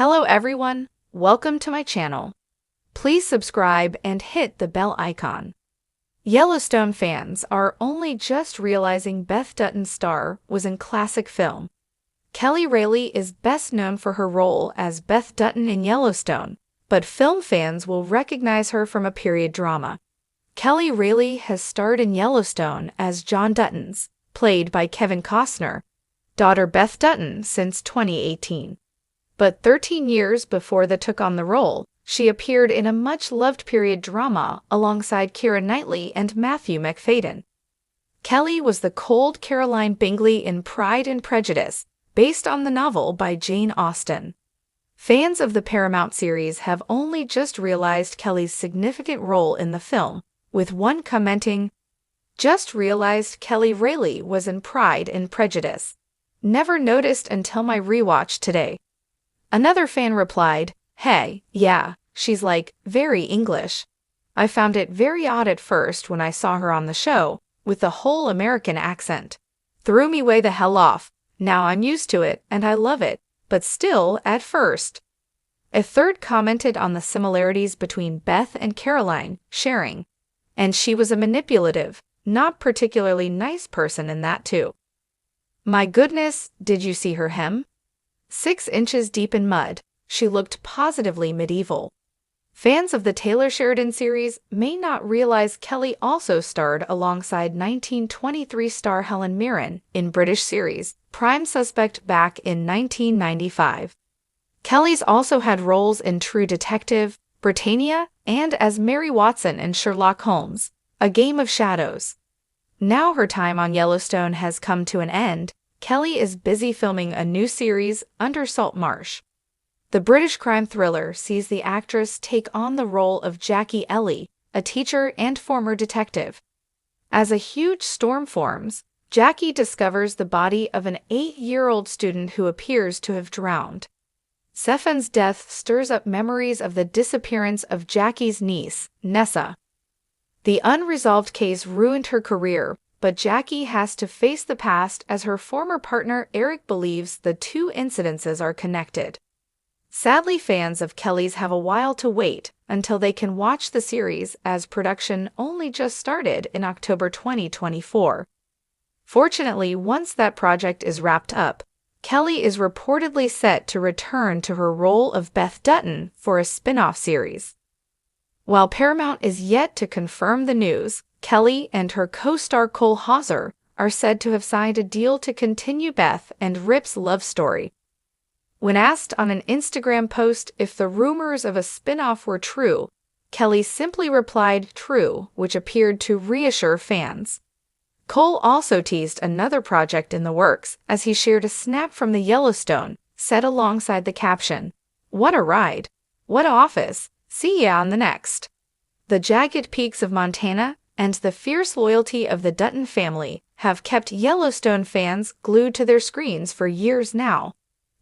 Hello everyone, welcome to my channel. Please subscribe and hit the bell icon. Yellowstone fans are only just realizing Beth Dutton's star was in classic film. Kelly Rayleigh is best known for her role as Beth Dutton in Yellowstone, but film fans will recognize her from a period drama. Kelly Rayleigh has starred in Yellowstone as John Dutton's, played by Kevin Costner, daughter Beth Dutton since 2018. But 13 years before they took on the role, she appeared in a much-loved period drama alongside Keira Knightley and Matthew Macfadyen. Kelly was the cold Caroline Bingley in Pride and Prejudice, based on the novel by Jane Austen. Fans of the Paramount series have only just realized Kelly's significant role in the film, with one commenting, "Just realized Kelly Rayleigh was in Pride and Prejudice. Never noticed until my rewatch today." Another fan replied, "Hey, yeah, she's like, very English. I found it very odd at first when I saw her on the show, with the whole American accent. Threw me way the hell off. Now I'm used to it and I love it, but still, at first." A third commented on the similarities between Beth and Caroline, sharing, "And she was a manipulative, not particularly nice person in that too. My goodness, did you see her hem? 6 inches deep in mud, she looked positively medieval." Fans of the Taylor Sheridan series may not realize Kelly also starred alongside 1923 star Helen Mirren in British series Prime Suspect back in 1995. Kelly's also had roles in True Detective, Britannia, and as Mary Watson in Sherlock Holmes, A Game of Shadows. Now her time on Yellowstone has come to an end. Kelly is busy filming a new series, Under Salt Marsh. The British crime thriller sees the actress take on the role of Jackie Ellie, a teacher and former detective. As a huge storm forms, Jackie discovers the body of an 8-year-old student who appears to have drowned. Stefan's death stirs up memories of the disappearance of Jackie's niece, Nessa. The unresolved case ruined her career, but Jackie has to face the past as her former partner Eric believes the two incidences are connected. Sadly, fans of Kelly's have a while to wait until they can watch the series, as production only just started in October 2024. Fortunately, once that project is wrapped up, Kelly is reportedly set to return to her role of Beth Dutton for a spin-off series. While Paramount is yet to confirm the news, Kelly and her co-star Cole Hauser are said to have signed a deal to continue Beth and Rip's love story. When asked on an Instagram post if the rumors of a spin-off were true, Kelly simply replied true, which appeared to reassure fans. Cole also teased another project in the works as he shared a snap from the Yellowstone, set alongside the caption, "What a ride! What a office! See ya on the next." The jagged peaks of Montana and the fierce loyalty of the Dutton family have kept Yellowstone fans glued to their screens for years now.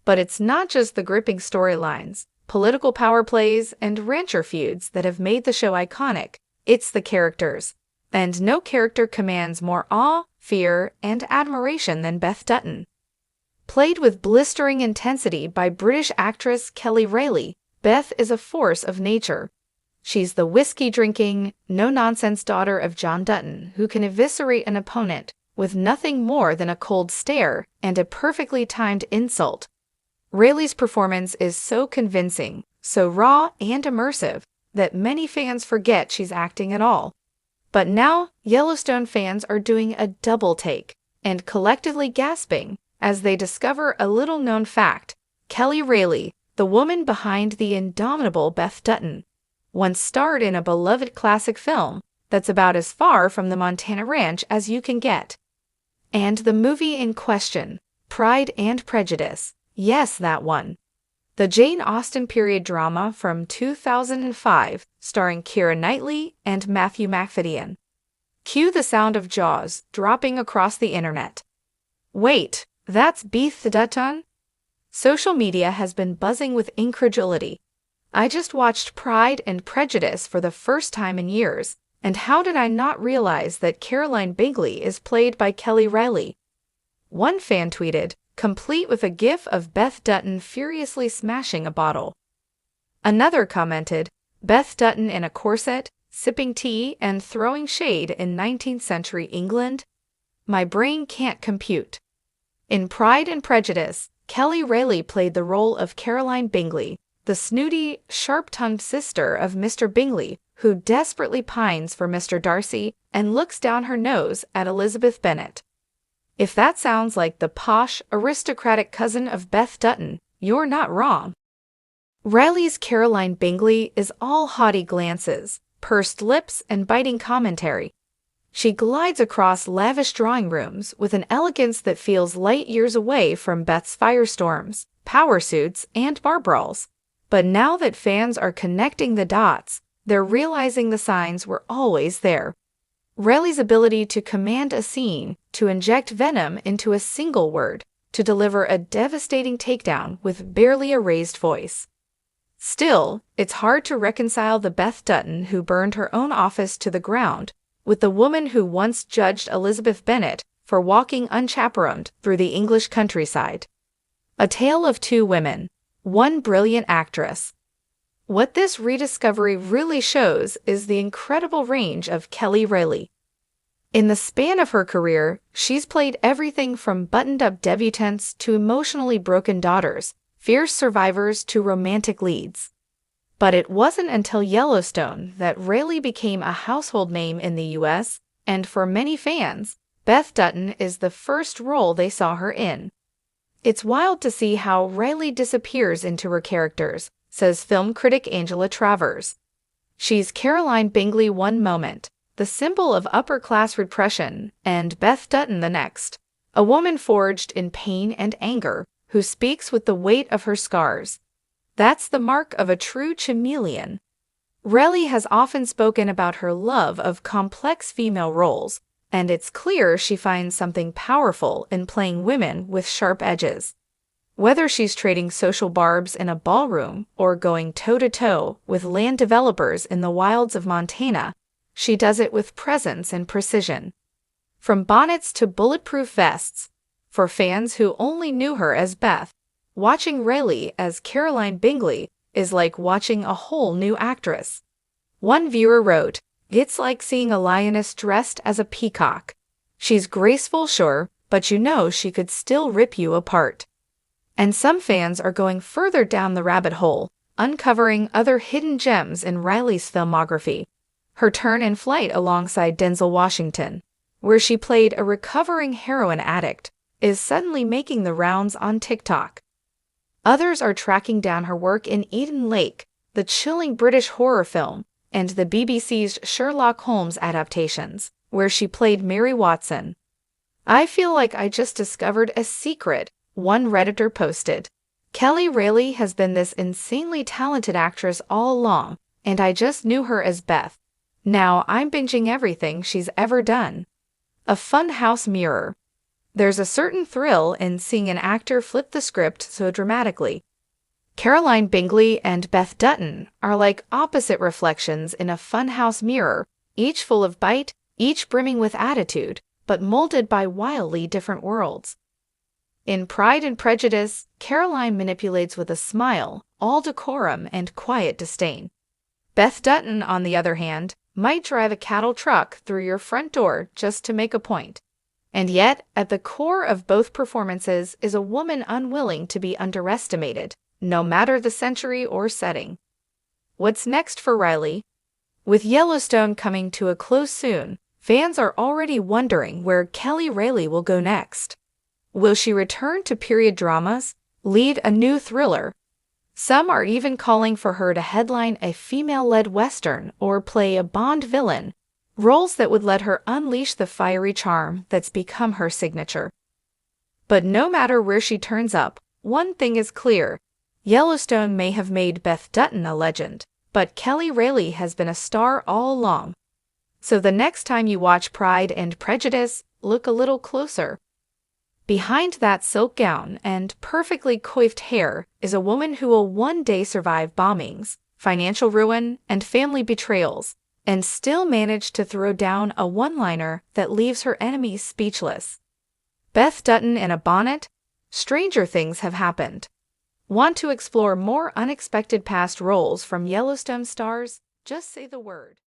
But it's not just the gripping storylines, political power plays, and rancher feuds that have made the show iconic. It's the characters. And no character commands more awe, fear, and admiration than Beth Dutton. Played with blistering intensity by British actress Kelly Rayleigh, Beth is a force of nature. She's the whiskey-drinking, no-nonsense daughter of John Dutton who can eviscerate an opponent with nothing more than a cold stare and a perfectly timed insult. Rayleigh's performance is so convincing, so raw and immersive, that many fans forget she's acting at all. But now, Yellowstone fans are doing a double take and collectively gasping as they discover a little-known fact. Kelly Rayleigh, the woman behind the indomitable Beth Dutton, once starred in a beloved classic film that's about as far from the Montana ranch as you can get. And the movie in question, Pride and Prejudice, yes, that one. The Jane Austen period drama from 2005, starring Keira Knightley and Matthew Macfadyen. Cue the sound of jaws dropping across the internet. Wait, that's Beth Dutton? Social media has been buzzing with incredulity. I just watched Pride and Prejudice for the first time in years, and how did I not realize that Caroline Bingley is played by Kelly Rayleigh? One fan tweeted, complete with a gif of Beth Dutton furiously smashing a bottle. Another commented, Beth Dutton in a corset, sipping tea and throwing shade in 19th century England? My brain can't compute. In Pride and Prejudice, Kelly Reilly played the role of Caroline Bingley, the snooty, sharp-tongued sister of Mr. Bingley, who desperately pines for Mr. Darcy and looks down her nose at Elizabeth Bennet. If that sounds like the posh, aristocratic cousin of Beth Dutton, you're not wrong. Reilly's Caroline Bingley is all haughty glances, pursed lips, and biting commentary. She glides across lavish drawing rooms with an elegance that feels light years away from Beth's firestorms, power suits, and bar brawls. But now that fans are connecting the dots, they're realizing the signs were always there. Reilly's ability to command a scene, to inject venom into a single word, to deliver a devastating takedown with barely a raised voice. Still, it's hard to reconcile the Beth Dutton who burned her own office to the ground with the woman who once judged Elizabeth Bennet for walking unchaperoned through the English countryside. A tale of two women, one brilliant actress. What this rediscovery really shows is the incredible range of Kelly Reilly. In the span of her career, she's played everything from buttoned-up debutantes to emotionally broken daughters, fierce survivors to romantic leads. But it wasn't until Yellowstone that Reilly became a household name in the US, and for many fans, Beth Dutton is the first role they saw her in. It's wild to see how Reilly disappears into her characters, says film critic Angela Travers. She's Caroline Bingley one moment, the symbol of upper-class repression, and Beth Dutton the next, a woman forged in pain and anger, who speaks with the weight of her scars. That's the mark of a true chameleon. Reilly has often spoken about her love of complex female roles, and it's clear she finds something powerful in playing women with sharp edges. Whether she's trading social barbs in a ballroom or going toe-to-toe with land developers in the wilds of Montana, she does it with presence and precision. From bonnets to bulletproof vests, for fans who only knew her as Beth, watching Reilly as Caroline Bingley is like watching a whole new actress. One viewer wrote, "It's like seeing a lioness dressed as a peacock. She's graceful, sure, but you know she could still rip you apart." And some fans are going further down the rabbit hole, uncovering other hidden gems in Reilly's filmography. Her turn in Flight alongside Denzel Washington, where she played a recovering heroin addict, is suddenly making the rounds on TikTok. Others are tracking down her work in Eden Lake, the chilling British horror film, and the BBC's Sherlock Holmes adaptations, where she played Mary Watson. "I feel like I just discovered a secret," one Redditor posted. "Kelly Reilly has been this insanely talented actress all along, and I just knew her as Beth. Now I'm binging everything she's ever done." A funhouse mirror. There's a certain thrill in seeing an actor flip the script so dramatically. Caroline Bingley and Beth Dutton are like opposite reflections in a funhouse mirror, each full of bite, each brimming with attitude, but molded by wildly different worlds. In Pride and Prejudice, Caroline manipulates with a smile, all decorum and quiet disdain. Beth Dutton, on the other hand, might drive a cattle truck through your front door just to make a point. And yet, at the core of both performances is a woman unwilling to be underestimated, no matter the century or setting. What's next for Reilly? With Yellowstone coming to a close soon, fans are already wondering where Kelly Reilly will go next. Will she return to period dramas, lead a new thriller? Some are even calling for her to headline a female-led Western or play a Bond villain, roles that would let her unleash the fiery charm that's become her signature. But no matter where she turns up, one thing is clear. Yellowstone may have made Beth Dutton a legend, but Kelly Reilly has been a star all along. So the next time you watch Pride and Prejudice, look a little closer. Behind that silk gown and perfectly coiffed hair is a woman who will one day survive bombings, financial ruin, and family betrayals, and still manage to throw down a one-liner that leaves her enemies speechless. Beth Dutton in a bonnet? Stranger things have happened. Want to explore more unexpected past roles from Yellowstone stars? Just say the word.